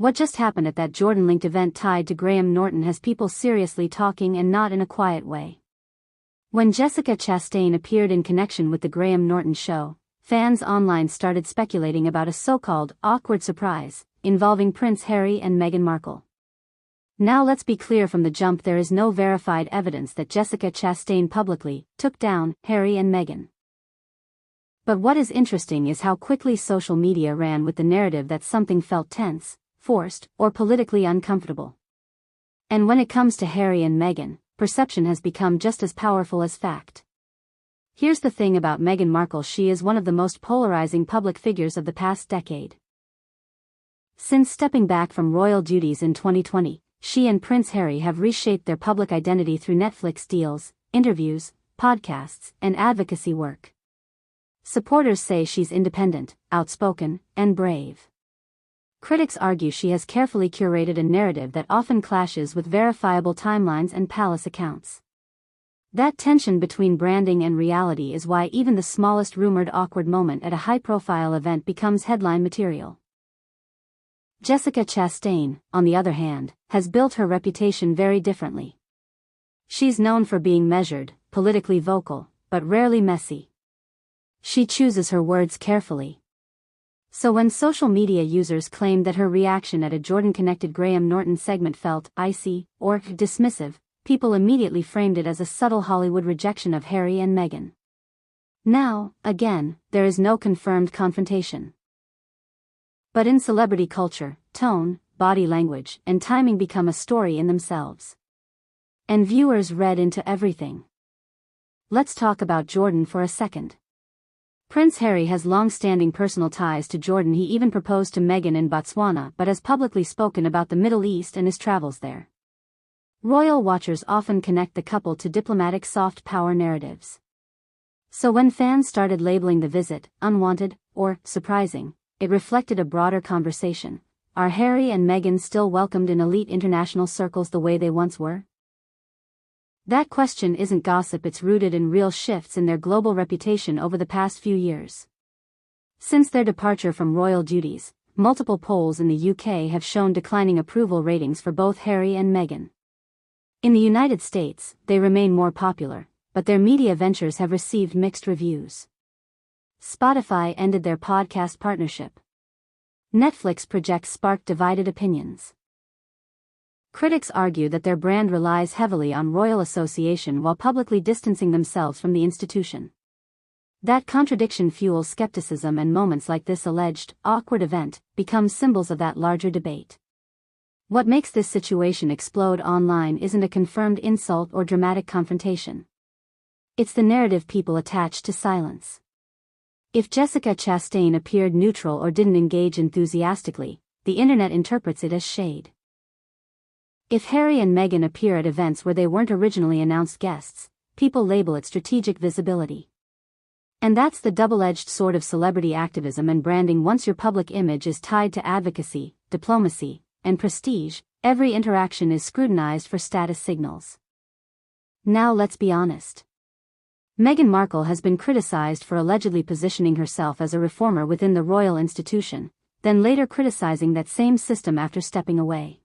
What just happened at that Jordan-linked event tied to Graham Norton has people seriously talking, and not in a quiet way. When Jessica Chastain appeared in connection with the Graham Norton Show, fans online started speculating about a so-called awkward surprise involving Prince Harry and Meghan Markle. Now let's be clear from the jump, there is no verified evidence that Jessica Chastain publicly took down Harry and Meghan. But what is interesting is how quickly social media ran with the narrative that something felt tense, forced, or politically uncomfortable. And when it comes to Harry and Meghan, perception has become just as powerful as fact. Here's the thing about Meghan Markle: she is one of the most polarizing public figures of the past decade. Since stepping back from royal duties in 2020, she and Prince Harry have reshaped their public identity through Netflix deals, interviews, podcasts, and advocacy work. Supporters say she's independent, outspoken, and brave. Critics argue she has carefully curated a narrative that often clashes with verifiable timelines and palace accounts. That tension between branding and reality is why even the smallest rumored awkward moment at a high-profile event becomes headline material. Jessica Chastain, on the other hand, has built her reputation very differently. She's known for being measured, politically vocal, but rarely messy. She chooses her words carefully. So when social media users claimed that her reaction at a Jordan-connected Graham Norton segment felt icy or dismissive, people immediately framed it as a subtle Hollywood rejection of Harry and Meghan. Now, again, there is no confirmed confrontation. But in celebrity culture, tone, body language, and timing become a story in themselves. And viewers read into everything. Let's talk about Jordan for a second. Prince Harry has long-standing personal ties to Jordan. He even proposed to Meghan in Botswana, but has publicly spoken about the Middle East and his travels there. Royal watchers often connect the couple to diplomatic soft power narratives. So when fans started labeling the visit unwanted or surprising, it reflected a broader conversation. Are Harry and Meghan still welcomed in elite international circles the way they once were? That question isn't gossip, it's rooted in real shifts in their global reputation over the past few years. Since their departure from royal duties, multiple polls in the UK have shown declining approval ratings for both Harry and Meghan. In the United States, they remain more popular, but their media ventures have received mixed reviews. Spotify ended their podcast partnership. Netflix projects sparked divided opinions. Critics argue that their brand relies heavily on royal association while publicly distancing themselves from the institution. That contradiction fuels skepticism, and moments like this alleged awkward event become symbols of that larger debate. What makes this situation explode online isn't a confirmed insult or dramatic confrontation. It's the narrative people attach to silence. If Jessica Chastain appeared neutral or didn't engage enthusiastically, the internet interprets it as shade. If Harry and Meghan appear at events where they weren't originally announced guests, people label it strategic visibility. And that's the double-edged sword of celebrity activism and branding. Once your public image is tied to advocacy, diplomacy, and prestige, every interaction is scrutinized for status signals. Now let's be honest. Meghan Markle has been criticized for allegedly positioning herself as a reformer within the royal institution, then later criticizing that same system after stepping away.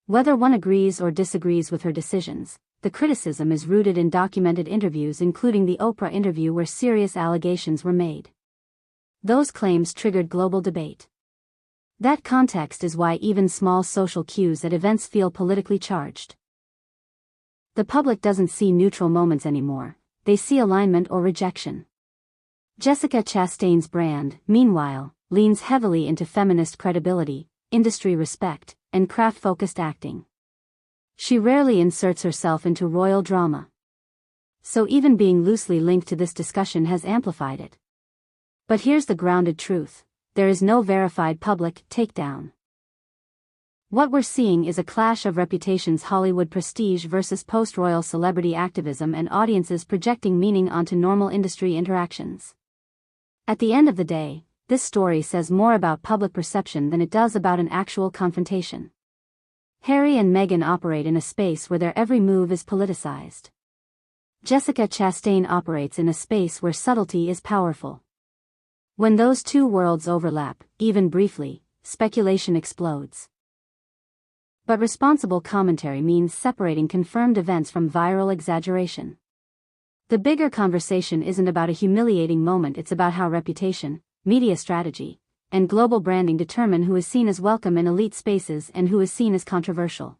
Whether one agrees or disagrees with her decisions, the criticism is rooted in documented interviews, including the Oprah interview where serious allegations were made. Those claims triggered global debate. That context is why even small social cues at events feel politically charged. The public doesn't see neutral moments anymore. They see alignment or rejection. Jessica Chastain's brand, meanwhile, leans heavily into feminist credibility, industry respect, and craft-focused acting. She rarely inserts herself into royal drama. So even being loosely linked to this discussion has amplified it. But here's the grounded truth: there is no verified public takedown. What we're seeing is a clash of reputations: Hollywood prestige versus post-royal celebrity activism, and audiences projecting meaning onto normal industry interactions. At the end of the day, this story says more about public perception than it does about an actual confrontation. Harry and Meghan operate in a space where their every move is politicized. Jessica Chastain operates in a space where subtlety is powerful. When those two worlds overlap, even briefly, speculation explodes. But responsible commentary means separating confirmed events from viral exaggeration. The bigger conversation isn't about a humiliating moment, it's about how reputation, media strategy, and global branding determine who is seen as welcome in elite spaces and who is seen as controversial.